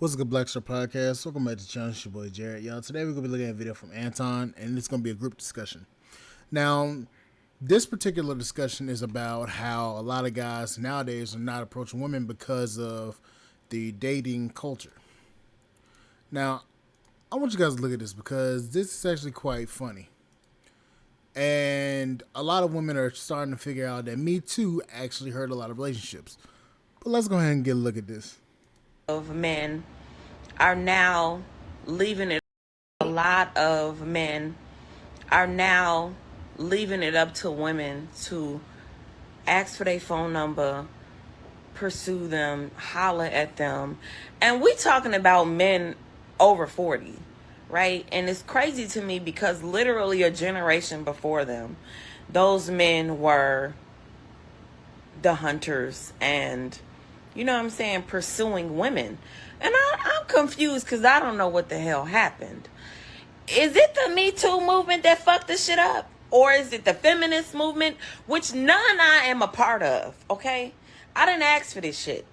What's good, Black Star Podcast? Welcome back to the channel. It's your boy Jared. Y'all, today we're gonna be looking at a video from Anton, and it's gonna be a group discussion. Now, this particular discussion is about how a lot of guys nowadays are not approaching women because of the dating culture. Now, I want you guys to look at this because this is actually quite funny. And a lot of women are starting to figure out that Me Too actually hurt a lot of relationships. But let's go ahead and get a look at this. Of men are now leaving it. A lot of men are now leaving it up to women to ask for their phone number, pursue them, holler at them. And we talking about men over 40, right? And it's crazy to me because literally a generation before them, those men were the hunters and, you know what I'm saying, pursuing women. And I'm confused because I don't know what the hell happened. Is it the Me Too movement that fucked this shit up? Or is it the feminist movement, which none I am a part of, okay? I didn't ask for this shit.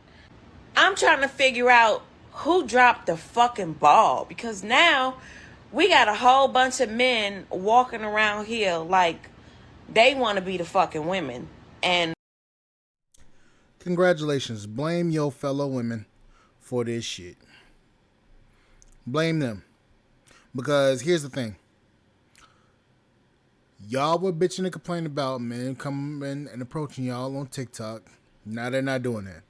I'm trying to figure out who dropped the fucking ball, because now we got a whole bunch of men walking around here like they want to be the fucking women. And Congratulations. Blame your fellow women for this shit. Blame them. Because here's the thing. Y'all were bitching and complaining about men coming and approaching y'all on TikTok. Now they're not doing that.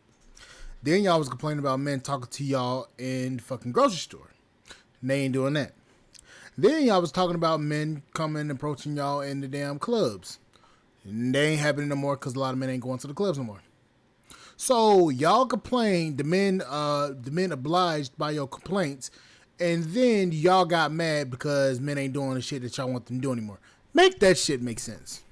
Then y'all was complaining about men talking to y'all in the fucking grocery store. They ain't doing that. Then y'all was talking about men coming and approaching y'all in the damn clubs. And they ain't happening no more because a lot of men ain't going to the clubs no more. So y'all complained, the men obliged by your complaints, and then y'all got mad because men ain't doing the shit that y'all want them to do anymore. Make that shit make sense.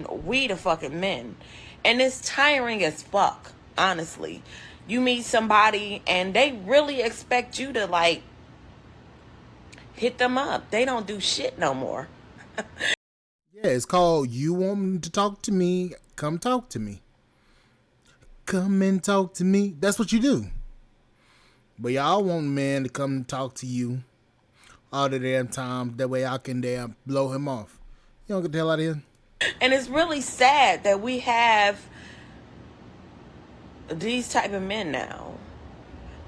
we the fucking men. And it's tiring as fuck, honestly. You meet somebody and they really expect you to like hit them up. They don't do shit no more. Yeah, it's called You Want to Talk to Me, Come Talk to Me. Come and talk to me. That's what you do. But y'all want men to come and talk to you all the damn time. That way I can damn blow him off. You don't get the hell out of here. And it's really sad that we have these type of men now.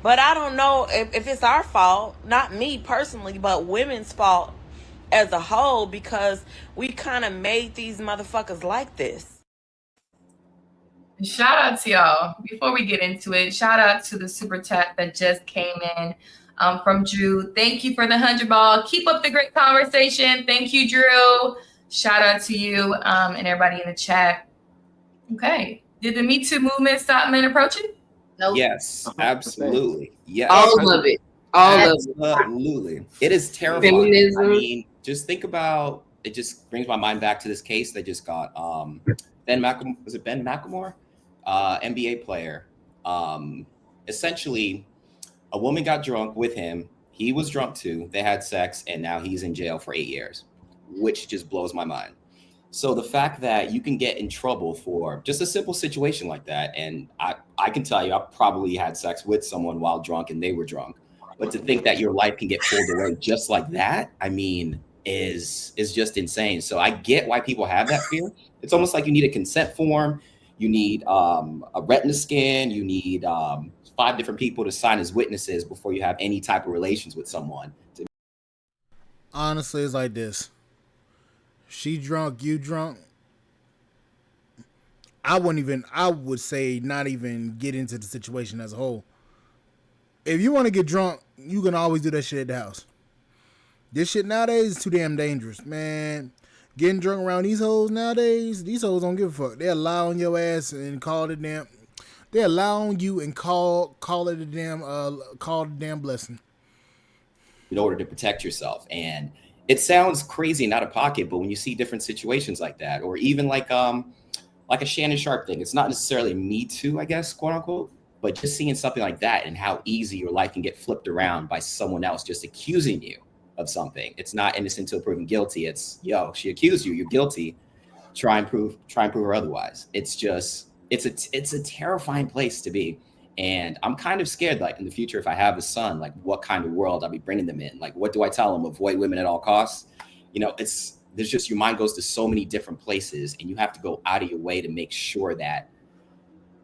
But I don't know if it's our fault, not me personally, but women's fault as a whole, because we kind of made these motherfuckers like this. Shout out to y'all. Before we get into it, shout out to the super chat that just came in from Drew. Thank you for the 100 ball. Keep up the great conversation. Thank you, Drew. Shout out to you and everybody in the chat. Okay. Did the Me Too movement stop men approaching? Nope. Yes, absolutely. Yes. All of it. All of it. Absolutely. It is terrifying. Feminism. I mean, just think about it. Just brings my mind back to this case they just got. Ben McLemore, was it Ben McLemore? NBA player. Essentially, a woman got drunk with him. He was drunk too. They had sex, and now he's in jail for 8 years, which just blows my mind. So the fact that you can get in trouble for just a simple situation like that, and I can tell you, I probably had sex with someone while drunk and they were drunk. But to think that your life can get pulled away just like that, I mean, is just insane. So I get why people have that fear. It's almost like you need a consent form, you need a retina scan, you need 5 different people to sign as witnesses before you have any type of relations with someone. Honestly, it's like this. She drunk, you drunk. I would say not even get into the situation as a whole. If you want to get drunk, you can always do that shit at the house. This shit nowadays is too damn dangerous, man. Getting drunk around these hoes nowadays, these hoes don't give a fuck. They allow on your ass and call it damn. They allow on you and call it a damn call it a damn blessing. In order to protect yourself. And it sounds crazy and out of pocket, but when you see different situations like that, or even like a Shannon Sharp thing, it's not necessarily Me Too, I guess, quote unquote, but just seeing something like that and how easy your life can get flipped around by someone else just accusing you of something. It's not innocent until proven guilty. It's, yo, she accused you, you're guilty. Try and prove her otherwise. It's a terrifying place to be. And I'm kind of scared, like in the future, if I have a son, like what kind of world I'll be bringing them in. Like, what do I tell them? Avoid women at all costs. You know, there's just, your mind goes to so many different places, and you have to go out of your way to make sure that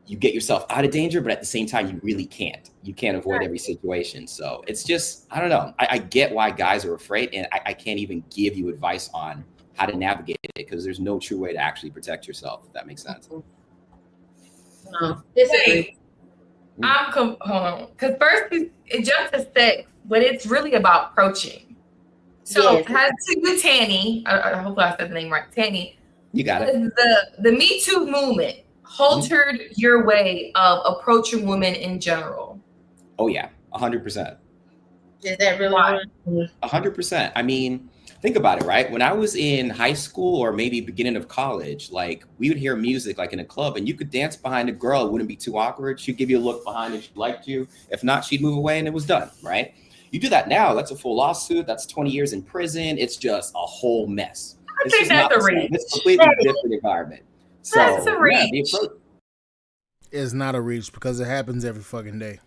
you get yourself out of danger, but at the same time, you really can't. You can't avoid every situation. So it's just, I don't know. I get why guys are afraid, and I can't even give you advice on how to navigate it, because there's no true way to actually protect yourself, if that makes sense. No, disagree. Hold on, because first it jumps to sex, but it's really about approaching. So, has to you, Tanny. I hope I said the name right, Tanny. You got it. The Me Too movement altered your way of approaching women in general. Oh yeah, 100%. Is that really 100%? I mean, think about it, right? When I was in high school or maybe beginning of college, like we would hear music like in a club, and you could dance behind a girl. It wouldn't be too awkward. She'd give you a look behind if she liked you. If not, she'd move away and it was done, right? You do that now, that's a full lawsuit. That's 20 years in prison. It's just a whole mess. I think that's a reach. It's a completely different environment. So, that's a reach. It's not a reach because it happens every fucking day.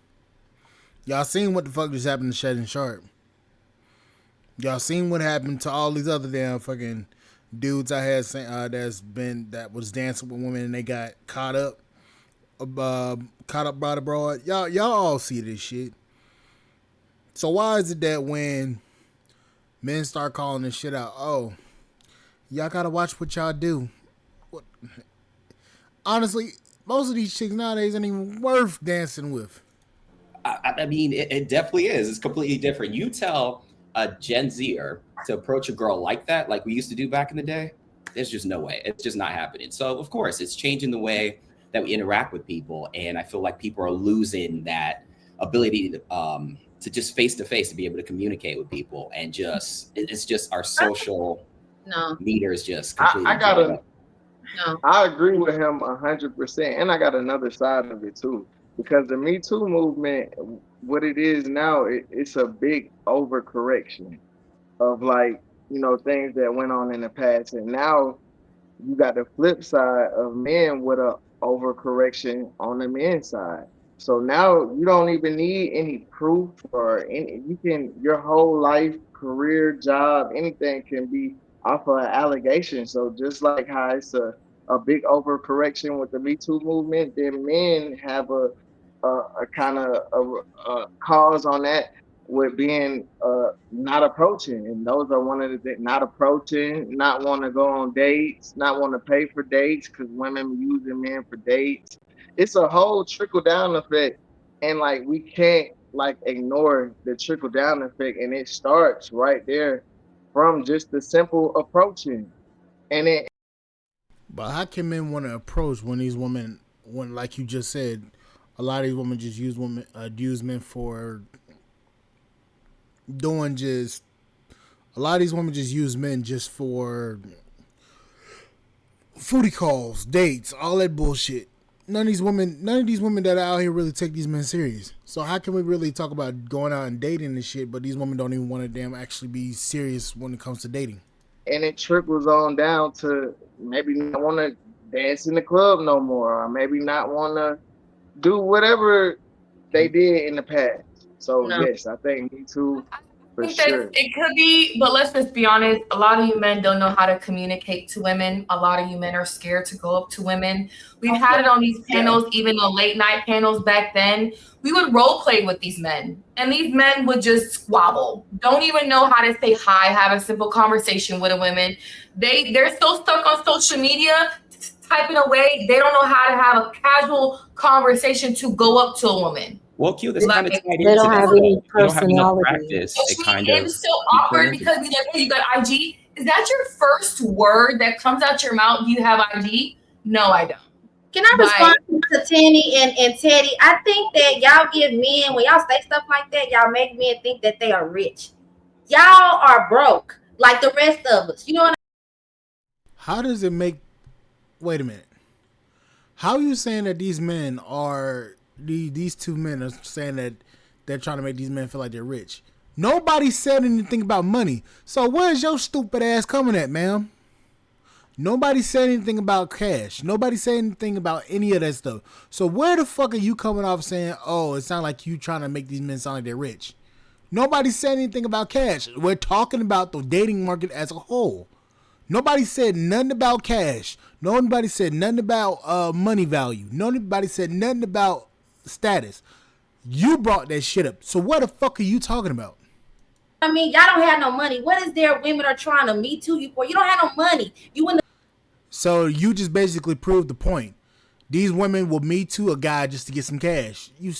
Y'all seen what the fuck just happened to Shannon Sharp? Y'all seen what happened to all these other damn fucking dudes I had that was dancing with women and they got caught up by the broad. Y'all all see this shit. So why is it that when men start calling this shit out, oh, y'all gotta watch what y'all do? What? Honestly, most of these chicks nowadays ain't even worth dancing with. I mean, it definitely is. It's completely different. You tell a Gen Zer to approach a girl like that, like we used to do back in the day, there's just no way. It's just not happening. So, of course, it's changing the way that we interact with people. And I feel like people are losing that ability to just face-to-face to be able to communicate with people. And just, it's just our social meter is just completely I agree with him 100%. And I got another side of it, too. Because the Me Too movement, what it is now, it's a big overcorrection of like, you know, things that went on in the past. And now you got the flip side of men with a overcorrection on the men's side. So now you don't even need any proof or your whole life, career, job, anything can be off of an allegation. So just like how it's a big overcorrection with the Me Too movement, then men have a kind of a cause on that with being not approaching. And those are one of the things, not approaching, not want to go on dates, not want to pay for dates because women using men for dates. It's a whole trickle down effect. And like, we can't like ignore the trickle down effect. And it starts right there from just the simple approaching. But how can men want to approach when these women, when like you just said, a lot of these women just use men for doing just. A lot of these women just use men just for foodie calls, dates, all that bullshit. None of these women that are out here really take these men serious. So how can we really talk about going out and dating and shit, but these women don't even want to damn actually be serious when it comes to dating? And it trickles on down to maybe not want to dance in the club no more, or maybe not want to do whatever they did in the past. So yes, I think Me Too for sure. It could be, but let's just be honest. A lot of you men don't know how to communicate to women. A lot of you men are scared to go up to women. We've had it on these panels, even the late night panels back then. We would role play with these men, and these men would just squabble. Don't even know how to say hi, have a simple conversation with a woman. They're so stuck on social media, typing away. They don't know how to have a casual conversation to go up to a woman. Well, Q, this kind of tied into they don't have any personality. Practice. It kind of so awkward because we like, hey, you got IG. Is that your first word that comes out your mouth? Do you have IG? No, I don't. Can I respond to Tanny and Teddy? I think that y'all give men, when y'all say stuff like that, y'all make men think that they are rich. Y'all are broke like the rest of us. You know what How does it make... Wait a minute. How are you saying that these men are... These two men are saying that they're trying to make these men feel like they're rich? Nobody said anything about money. So where's your stupid ass coming at, ma'am? Nobody said anything about cash. Nobody said anything about any of that stuff. So where the fuck are you coming off saying, oh, it sounds like you trying to make these men sound like they're rich? Nobody said anything about cash. We're talking about the dating market as a whole. Nobody said nothing about cash. Nobody said nothing about money value. Nobody said nothing about status. You brought that shit up. So what the fuck are you talking about? I mean, y'all don't have no money. What is there women are trying to Me Too you for? You don't have no money. You in the So you just basically proved the point. These women will Me Too a guy just to get some cash. You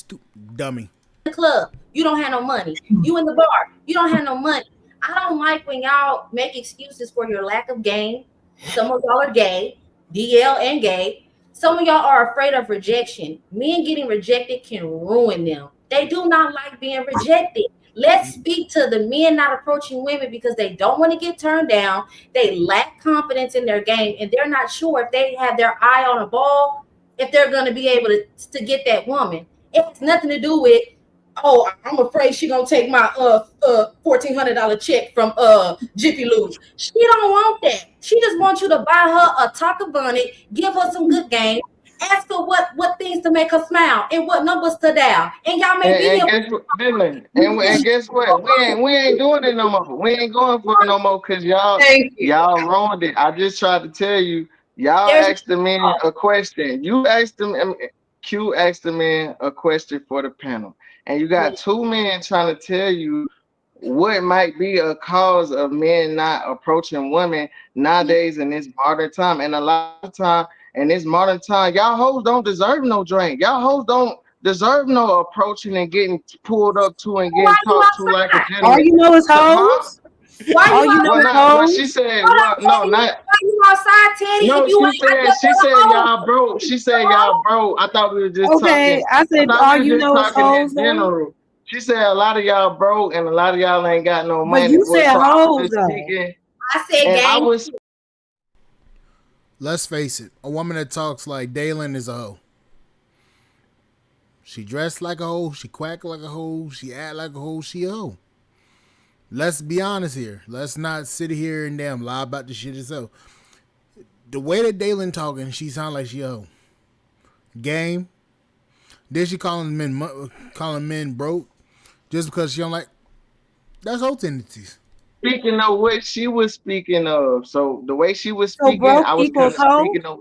dummy. club. You don't have no money. You in the bar. You don't have no money. I don't like when y'all make excuses for your lack of game. Some of y'all are gay, DL and gay. Some of y'all are afraid of rejection. Men getting rejected can ruin them. They do not like being rejected. Let's speak to the men not approaching women because they don't want to get turned down. They lack confidence in their game, and they're not sure if they have their eye on a ball, if they're going to be able to get that woman. It has nothing to do with, oh, I'm afraid she's going to take my $1,400 check from Jiffy Lube. She don't want that. She just wants you to buy her a taco bonnet, give her some good game, ask her what things to make her smile and what numbers to dial. And y'all may be and guess what? We ain't doing it no more. We ain't going for it no more because y'all ruined it. I just tried to tell you, y'all asked the men a question. You asked them, Q asked the men a question for the panel. And you got two men trying to tell you what might be a cause of men not approaching women nowadays in this modern time. And a lot of time in this modern time, y'all hoes don't deserve no drink. Y'all hoes don't deserve no approaching and getting pulled up to and getting talked to like a gentleman. All you know is hoes? Why you what she said, not why you outside, Teddy? No, she said y'all broke. She said y'all broke. I thought we were just talking. Okay, I said all you know is hoes. General. She said a lot of y'all broke and a lot of y'all ain't got no money. But you said hoes though. I said gang. Let's face it, a woman that talks like Daylin is a hoe. She dressed like a hoe, she quack like a hoe, she act like a hoe, she a hoe. Let's be honest here. Let's not sit here and damn lie about the shit itself. The way that Daylin talking, she sound like she a hoe. Game. Then she calling men broke just because she don't like. That's hoe tendencies. Speaking of what she was speaking of, so the way she was speaking, I was kind of speaking of.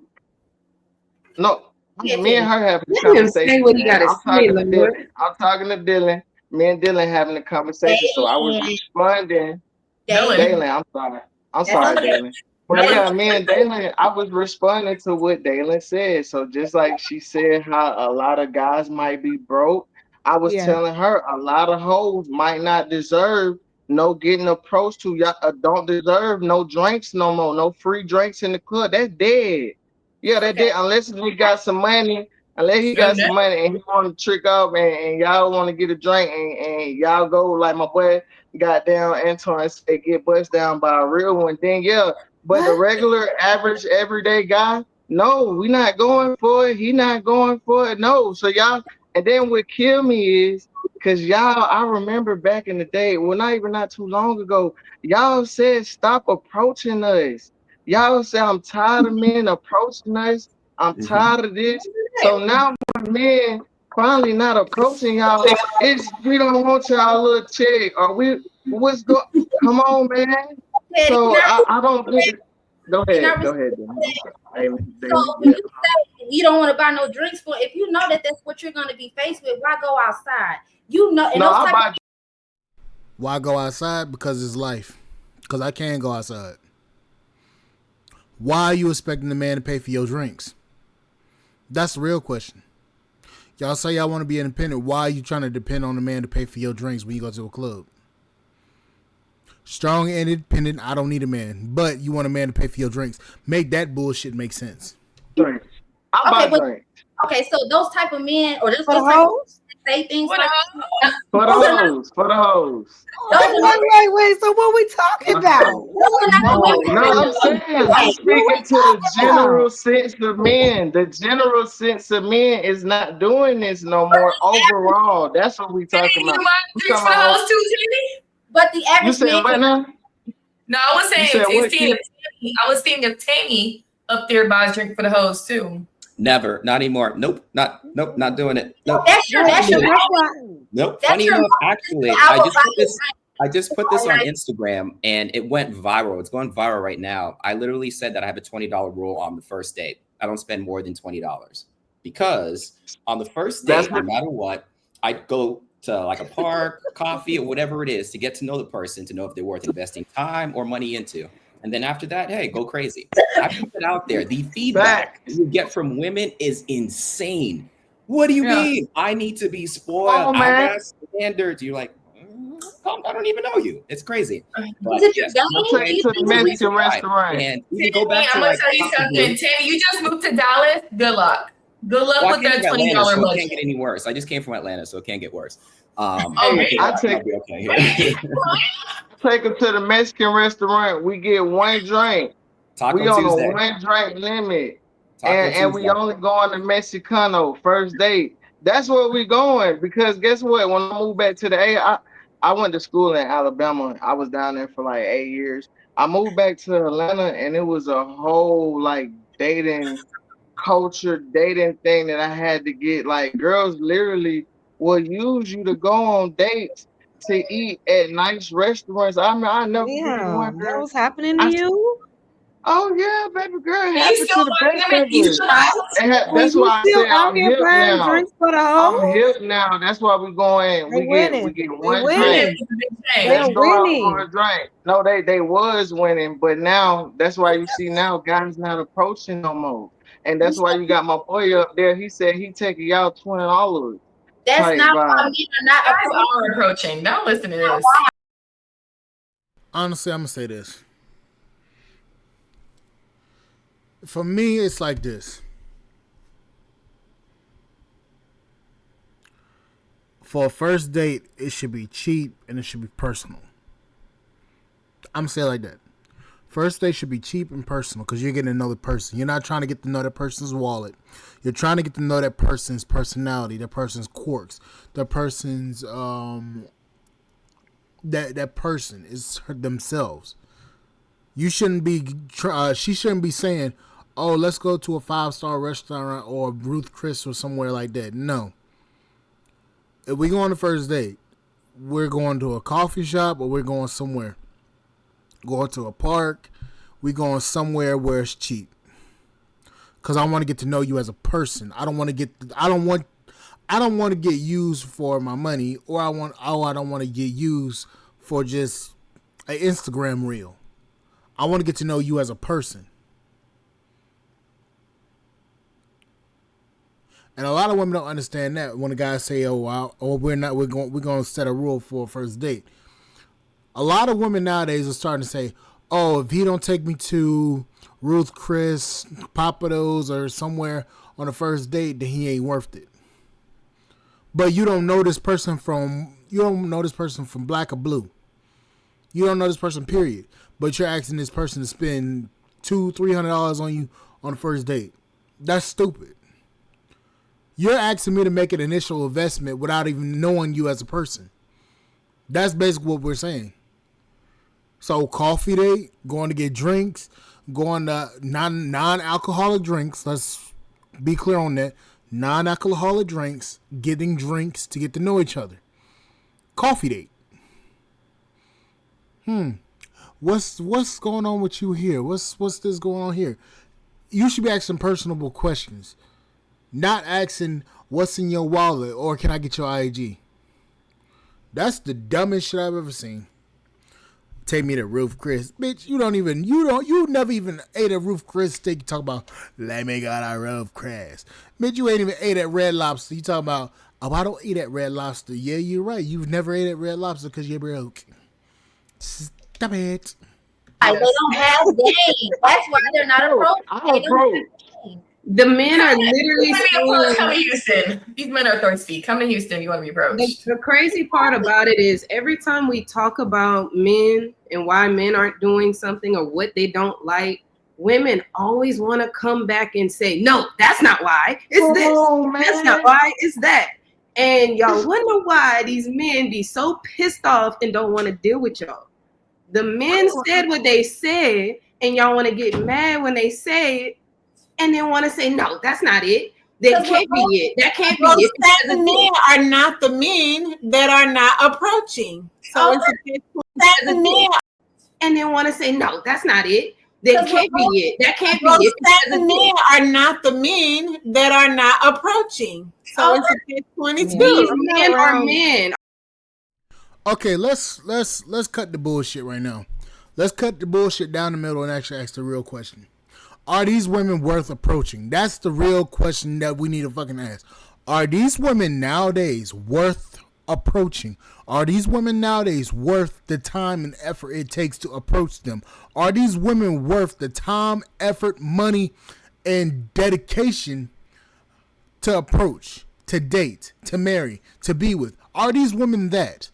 No, me and her having a conversation. I'm talking to Dylan. Me and Dylan having a conversation, so I was responding. Dylan, I'm sorry, Dylan. But yeah, me and Dylan, I was responding to what Dylan said. So just like she said how a lot of guys might be broke, I was telling her a lot of hoes might not deserve no getting approached to. Y'all don't deserve no drinks no more, no free drinks in the club. That's dead. Yeah, that's dead. Unless he got some money. Unless he got some money and he want to trick up and y'all want to get a drink and y'all go like my boy goddamn Antoine said, get bust down by a real one, then but the regular average everyday guy, no, we not going for it. He not going for it. No. So y'all, and then what kill me is because y'all, I remember back in the day, well, not too long ago, y'all said stop approaching us. Y'all said I'm tired of men approaching us. I'm tired of this. So now when men finally not approaching y'all, it's we don't want y'all little check or what's going. Come on, man. So I don't think. Go ahead. So when you say you don't want to buy no drinks for, if you know that that's what you're going to be faced with, why go outside? You know. And why go outside? Because it's life. Because I can't go outside. Why are you expecting the man to pay for your drinks? That's the real question. Y'all say y'all want to be independent. Why are you trying to depend on the man to pay for your drinks when you go to a club? Strong and independent, I don't need a man. But you want a man to pay for your drinks. Make that bullshit make sense. Okay, so those type of men or those type of hoes say things like for the hoes. Wait. So what we talking about? No, I'm saying I'm speaking to the general sense of men. The general sense of men is not doing this no more overall. That's what we talking about. But the average man. No, I was saying I was thinking of Tammy up there buys drink for the hoes too. Never, not anymore. Nope, not doing it. Nope. That's your Nope. That's Funny your enough, actually, I just put this on Instagram and it went viral. It's going viral right now. I literally said that I have a $20 rule on the first date. I don't spend more than $20 because on the first date, no matter what, I go to like a park, coffee, or whatever it is to get to know the person, to know if they're worth investing time or money into. And then after that, hey, go crazy. I put it out there. The feedback you get from women is insane. What do you mean? I need to be spoiled. I got standards. You're like, I don't even know you. It's crazy. But yes, I'll take you to the Mexican restaurant. And you can go back to I'm gonna tell you something. Tammy, you just moved to Dallas. Good luck. Good luck with that $20 so budget. it can't get any worse. I just came from Atlanta, so it can't get worse. I take them to the Mexican restaurant. We get one drink. Taco we on Tuesday. a one drink limit. And we only go on the Mexicano first date. That's where we going because guess what? When I moved back to the A, I went to school in Alabama. I was down there for like 8 years. I moved back to Atlanta and it was a whole like dating culture, dating thing that I had to get. Like girls literally will use you to go on dates to eat at nice restaurants. I mean, I never one that was happening to you. Oh yeah, baby girl. You still That's why I said I'm hip now. Drinks for the I'm hip now. That's why we going. We get one drink. They're winning. For a drink. No, they was winning, but now that's why you see now guys not approaching no more. And that's why you got my boy up there. He said he taking y'all $20. That's not why men are not approaching. Now listen to this. Honestly, I'm gonna say this. For me, it's like this. For a first date, it should be cheap and it should be personal. I'm gonna say it like that. First date should be cheap and personal because you're getting to know the person. You're not trying to get to know that person's wallet. You're trying to get to know that person's personality, that person's quirks, that person's that person is themselves. You shouldn't be. She shouldn't be saying, "Oh, let's go to a 5-star restaurant or Ruth Chris or somewhere like that." No. If we go on the first date, we're going to a coffee shop or we're going somewhere. Going to a park, we going somewhere where it's cheap. Cause I want to get to know you as a person. I don't want to get used for my money, or I don't want to get used for just an Instagram reel. I want to get to know you as a person. And a lot of women don't understand that when the guys say, we're going to set a rule for a first date. A lot of women nowadays are starting to say, oh, if he don't take me to Ruth Chris, Papados, or somewhere on the first date, then he ain't worth it. But you don't know this person from black or blue. You don't know this person, period. But you're asking this person to spend $200-$300 on you on the first date. That's stupid. You're asking me to make an initial investment without even knowing you as a person. That's basically what we're saying. So coffee date, going to get drinks, going to non-alcoholic drinks. Let's be clear on that. Non-alcoholic drinks, getting drinks to get to know each other. Coffee date. What's going on with you here? What's this going on here? You should be asking personable questions. Not asking what's in your wallet or can I get your IG. That's the dumbest shit I've ever seen. Take me to Ruth Chris. Bitch, you never even ate a Ruth Chris steak. You talk about, let me go to Ruth Chris. Bitch, you ain't even ate at Red Lobster. You talking about, oh, I don't eat at Red Lobster. Yeah, you're right. You've never ate at Red Lobster because you're broke. Stop it. They don't have game. That's why they're not approaching. The men are literally come to Houston. These men are thirsty. Come to Houston. You want to be approached. The crazy part about it is every time we talk about men and why men aren't doing something or what they don't like, women always want to come back and say, no, that's not why. It's this. That's not why. It's that. And y'all wonder why these men be so pissed off and don't want to deal with y'all. The men said what they said, and y'all want to get mad when they say it, and then want to say, no, that's not it. That can't be it. That can't be it. Certain men are not the men that are not approaching. So certain men, and then want to say, no, that's not it. That can't be it. That can't be it. Certain men are not the men that are not approaching. So it's a 22. These men are men. Okay, let's cut the bullshit right now. Let's cut the bullshit down the middle and actually ask the real question. Are these women worth approaching? That's the real question that we need to fucking ask. Are these women nowadays worth approaching? Are these women nowadays worth the time and effort it takes to approach them? Are these women worth the time, effort, money, and dedication to approach, to date, to marry, to be with? Are these women that?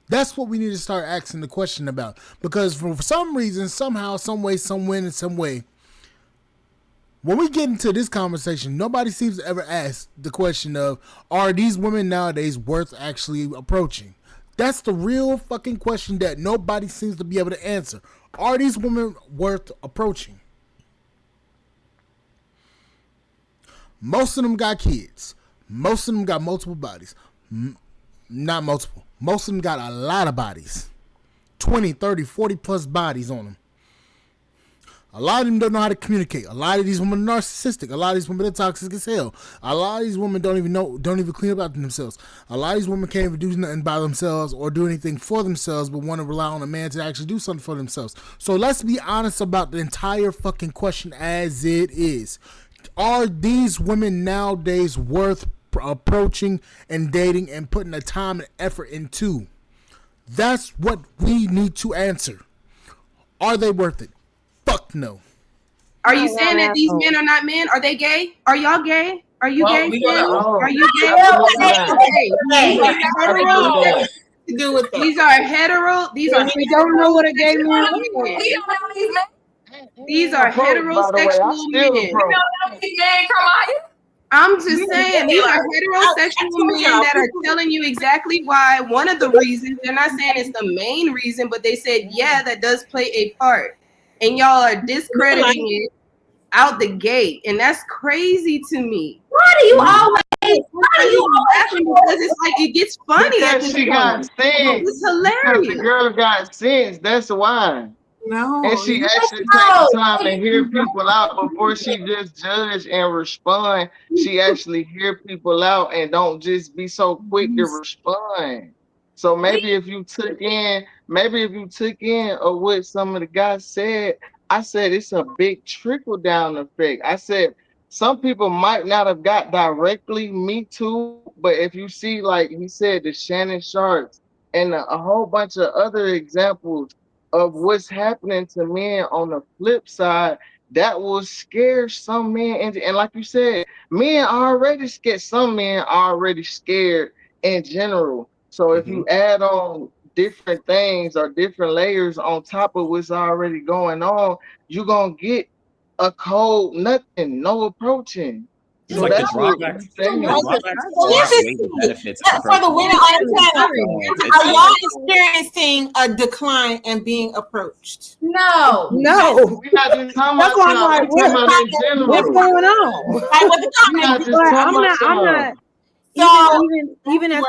That's what we need to start asking the question about. Because for some reason, somehow, some way, somewhere, in some way, when we get into this conversation, nobody seems to ever ask the question of, are these women nowadays worth actually approaching? That's the real fucking question that nobody seems to be able to answer. Are these women worth approaching? Most of them got kids. Most of them got multiple bodies. Not multiple. Most of them got a lot of bodies. 20, 30, 40 plus bodies on them. A lot of them don't know how to communicate. A lot of these women are narcissistic. A lot of these women are toxic as hell. A lot of these women don't even clean up after themselves. A lot of these women can't even do nothing by themselves or do anything for themselves, but want to rely on a man to actually do something for themselves. So let's be honest about the entire fucking question as it is. Are these women nowadays worth approaching and dating and putting the time and effort into? That's what we need to answer. Are they worth it? Fuck no. Are you saying that these men are not men? Are they gay? Are y'all gay? Are you gay? Are you gay? These are hetero. These are. We don't know what a gay man is. These are heterosexual men. I'm just saying, these are heterosexual men that are telling you exactly why. One of the reasons, they're not saying it's the main reason, but they said, yeah, that does play a part. And y'all are discrediting it out the gate. And that's crazy to me. Why do you always laughing? Because it's like, it gets funny. Because she got sense. It's hilarious. Because the girl got sense. That's why. No. And she actually takes the time to hear people out before she just judge and respond. She actually hear people out and don't just be so quick to respond. So maybe if you took in what some of the guys said, I said it's a big trickle down effect. I said some people might not have got directly Me Too, but if you see, like he said, the Shannon Sharps and a whole bunch of other examples of what's happening to men on the flip side, that will scare some men. And like you said, men already scared. Some men are already scared in general. So if you add on different things or different layers on top of what's already going on, you're going to get a cold nothing, no approaching. It's like the drawbacks. For the women on the panel, are y'all experiencing a decline in being approached? No. We're not just talking about what's going on? I'm not. Even as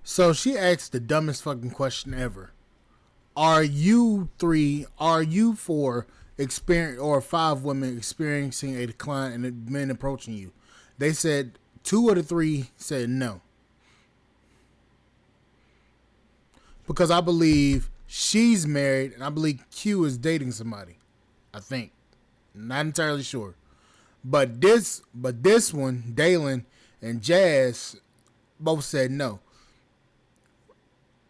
So she asked the dumbest fucking question ever. Are you four experience or 5 women experiencing a decline in the men approaching you? They said 2 of the 3 said no. Because I believe she's married and I believe Q is dating somebody. I think. Not entirely sure. But this one, Dalen and Jazz both said no.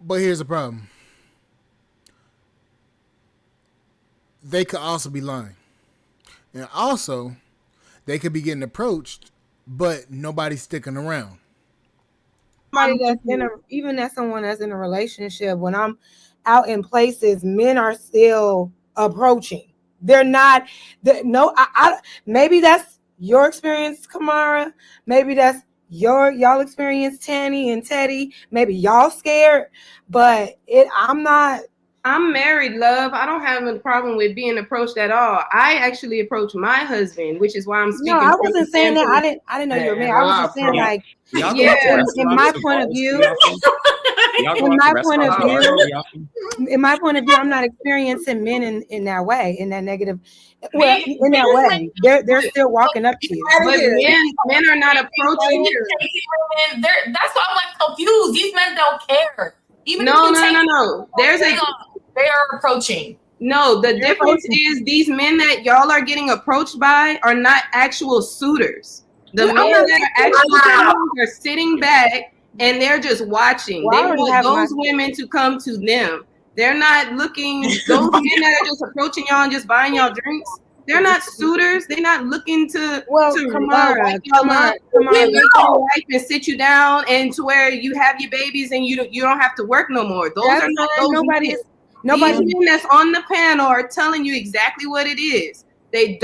But here's the problem. They could also be lying. And also, they could be getting approached, but nobody's sticking around. Even as someone that's in a relationship, when I'm out in places, men are still approaching. They're not. Maybe that's your experience, Kamara. Maybe that's y'all experience, Tanny and Teddy. Maybe y'all scared, but I'm not. I'm married, love. I don't have a problem with being approached at all. I actually approach my husband, which is why I'm speaking. No, I from wasn't the saying that. standpoint- I didn't know you were married. I was just saying like, Y'all Yeah. in my point of view, in my point of view, I'm not experiencing men in that way, in that negative. Well, in that way, they're still walking up to you. But men are not approaching you. That's why I'm like confused. These men don't care. Even No. They are approaching. No, the difference is these men that y'all are getting approached by are not actual suitors. The men that are actual suitors are sitting back and they're just watching. They want those women to come to them. They're not looking, those men that are just approaching y'all and just buying y'all drinks, they're not suitors. They're not looking to come on, wife and sit you down and to where you have your babies and you don't have to work no more. Those are not those men. These men that's on the panel are telling you exactly what it is. They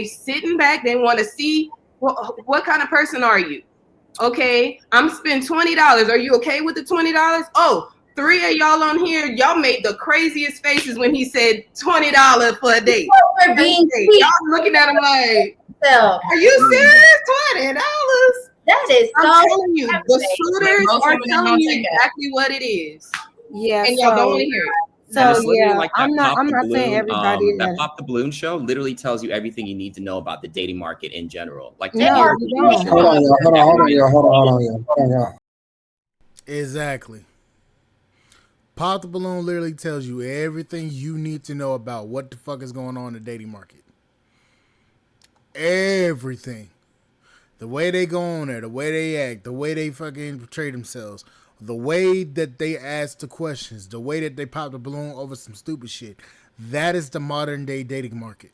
sitting back. They want to see what kind of person are you? Okay, I'm spending $20. Are you okay with the $20? Oh, 3 of y'all on here, y'all made the craziest faces when he said $20 for a date. Y'all looking at him like, are you serious? $20? That is I'm telling you, the suitors are telling you exactly what it is. Yeah, and y'all don't want to hear it. So yeah, I'm not saying everybody that Pop the Balloon show literally tells you everything you need to know about the dating market in general. Like, no, hold on, y'all. Exactly. Pop the Balloon literally tells you everything you need to know about what the fuck is going on in the dating market. Everything. The way they go on there, the way they act, the way they fucking portray themselves, the way that they ask the questions, the way that they pop the balloon over some stupid shit. That is the modern day dating market.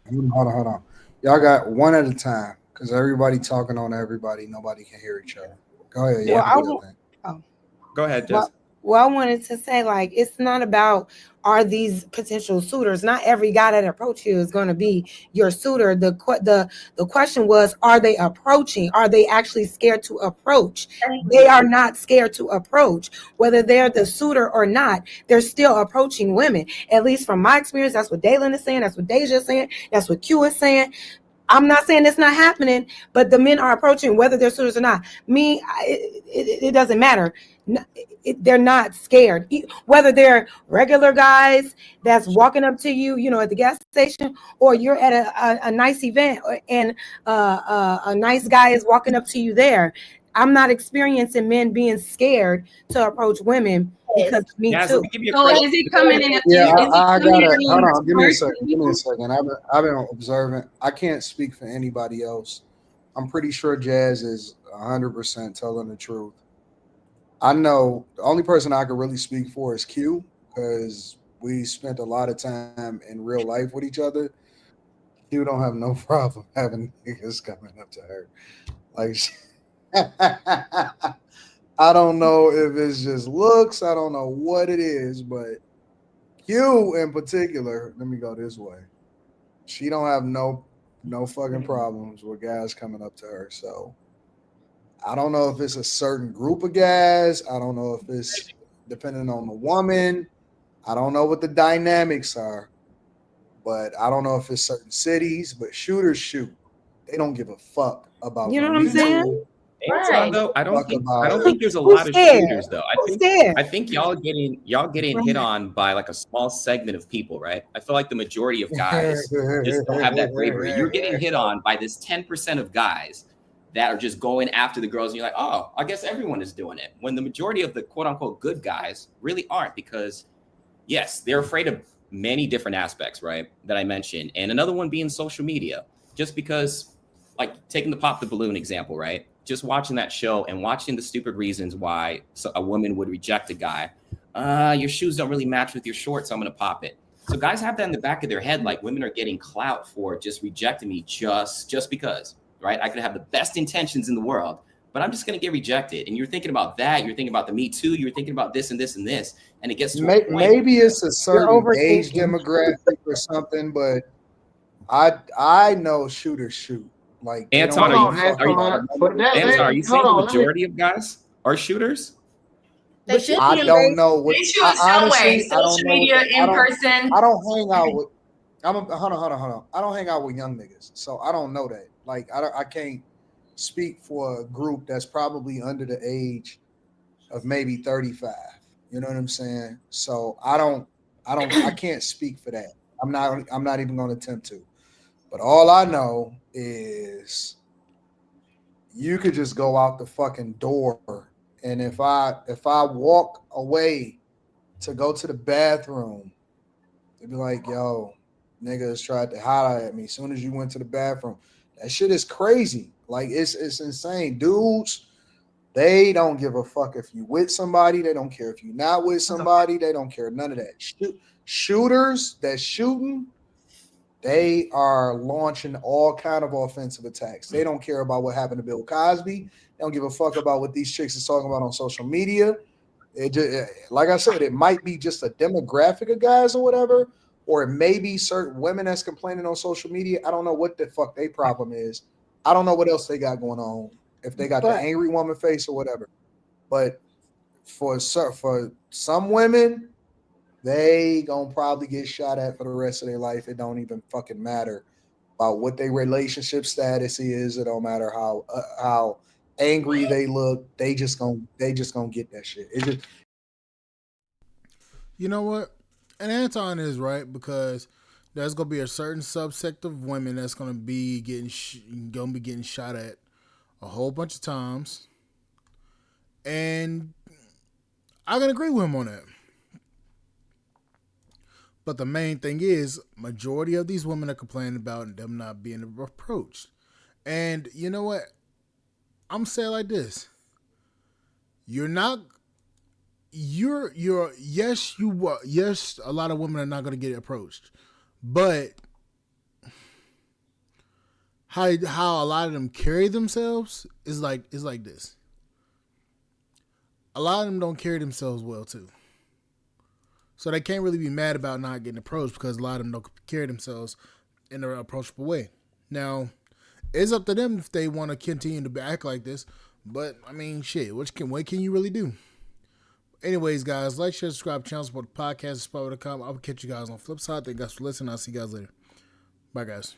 Hold on. Y'all got one at a time because everybody talking on everybody. Nobody can hear each other. Go ahead. Go ahead, Jess. Well, I wanted to say, like, it's not about are these potential suitors. Not every guy that approach you is going to be your suitor. The question was, are they approaching? Are they actually scared to approach? They are not scared to approach. Whether they're the suitor or not, they're still approaching women. At least from my experience, that's what Daylin is saying. That's what Deja is saying. That's what Q is saying. I'm not saying it's not happening, but the men are approaching, whether they're suitors or not. It doesn't matter. They're not scared. Whether they're regular guys that's walking up to you, at the gas station, or you're at a nice event and a nice guy is walking up to you there. I'm not experiencing men being scared to approach women because of me too. So is it coming in? I got it. Hold on. Give me a second. I've been observant. I can't speak for anybody else. I'm pretty sure Jazz is 100% telling the truth. I know the only person I could really speak for is Q because we spent a lot of time in real life with each other. Q don't have no problem having niggas coming up to her. Like, I don't know if it's just looks. I don't know what it is, but Q in particular, let me go this way. She don't have no fucking problems with guys coming up to her. So I don't know if it's a certain group of guys. I don't know if it's depending on the woman. I don't know what the dynamics are, but I don't know if it's certain cities, but shooters shoot. They don't give a fuck about what I'm saying? Right. Though, I don't think there's a lot of shooters though. I think y'all getting hit on by like a small segment of people, right? I feel like the majority of guys just don't have that bravery. You're getting hit on by this 10% of guys that are just going after the girls, and you're like, oh, I guess everyone is doing it. When the majority of the quote unquote good guys really aren't, because yes, they're afraid of many different aspects, right? That I mentioned. And another one being social media. Just because, like taking the Pop the Balloon example, right? Just watching that show and watching the stupid reasons why a woman would reject a guy. Your shoes don't really match with your shorts, so I'm going to pop it. So guys have that in the back of their head, like women are getting clout for just rejecting me just because, right? I could have the best intentions in the world, but I'm just going to get rejected. And you're thinking about that. You're thinking about the Me Too. You're thinking about this and this and this. And it gets to a point. Maybe it's a certain age demographic or something, but I know shooters shoot. Like Anton, are you saying the majority of guys are shooters? They But should you I be. don't know what. They shoot some way. I don't Social know what media, the- I in don't- person. I don't hang out with. Hold on. I don't hang out with young niggas, so I don't know that. Like I can't speak for a group that's probably under the age of maybe 35. You know what I'm saying? So I can't speak for that. I'm not even going to attempt to. But all I know is you could just go out the fucking door, and if I walk away to go to the bathroom, they'd be like, "Yo, niggas tried to holler at me as soon as you went to the bathroom." That shit is crazy. Like it's insane. Dudes, they don't give a fuck if you with somebody. They don't care if you're not with somebody. They don't care none of that. Shooters that shooting, they are launching all kind of offensive attacks. They don't care about what happened to Bill Cosby. They don't give a fuck about what these chicks is talking about on social media. It just, like I said, it might be just a demographic of guys or whatever, or it may be certain women that's complaining on social media. I don't know what the fuck their problem is. I don't know what else they got going on. If they got the angry woman face or whatever. But for some women, they gonna probably get shot at for the rest of their life. It don't even fucking matter about what their relationship status is. It don't matter how angry they look. They just gonna get that shit. It just, You know what? And Anton is right, because there's gonna be a certain subsect of women that's gonna be getting shot at a whole bunch of times, and I can agree with him on that. But the main thing is, majority of these women are complaining about them not being approached. And you know what? I'm saying like this: yes, a lot of women are not going to get approached, but how a lot of them carry themselves is like this. A lot of them don't carry themselves well too. So they can't really be mad about not getting approached, because a lot of them don't carry themselves in an approachable way. Now, it's up to them if they want to continue to act like this. But, I mean, shit, what can you really do? Anyways, guys, like, share, subscribe, channel, support the podcast, Spot.com. I'll catch you guys on the flip side. Thank you guys for listening. I'll see you guys later. Bye, guys.